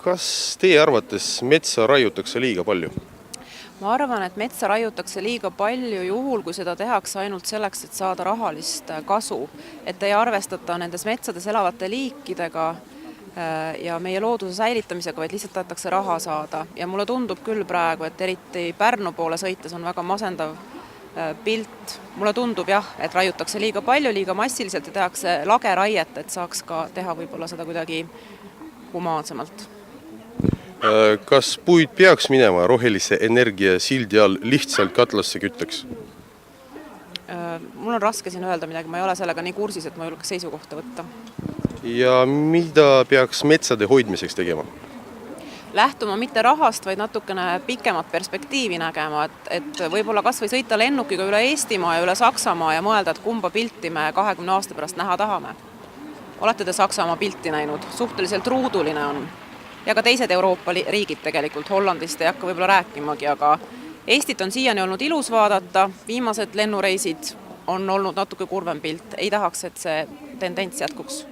Kas teie arvates metsa raiutakse liiga palju? Ma arvan, et metsa raiutakse liiga palju juhul, kui seda tehakse ainult selleks, et saada rahalist kasu. Et ei arvestata nendes metsades elavate liikidega ja meie looduse säilitamisega, vaid lihtsalt tahetakse raha saada. Ja mulle tundub küll praegu, et eriti Pärnu poole sõites on väga masendav pilt. Mulle tundub jah, et raiutakse liiga palju, liiga massiliselt ja tehakse lageraiet, et saaks ka teha võib-olla seda kuidagi humaansemalt. Kas puid peaks minema rohelise energia sildi all lihtsalt katlasse kütteks? Mul on raske siin öelda midagi, ma ei ole sellega nii kursis, et ma julgeks seisukohta võtta. Ja mida peaks metsade hoidmiseks tegema? Lähtuma mitte rahast, vaid natukene pikemat perspektiivi nägema, et võib-olla kas või sõita lennukiga üle Eestimaa ja üle Saksamaa ja mõelda, et kumba pilti me 20 aasta pärast näha tahame. Olete te Saksamaa pilti näinud? Suhteliselt ruuduline on. Ja ka teised Euroopa riigid tegelikult, Hollandist ei hakka võib-olla rääkimagi, aga Eestit on siiani olnud ilus vaadata, viimased lennureisid on olnud natuke kurvem pilt, ei tahaks, et see tendents jätkuks.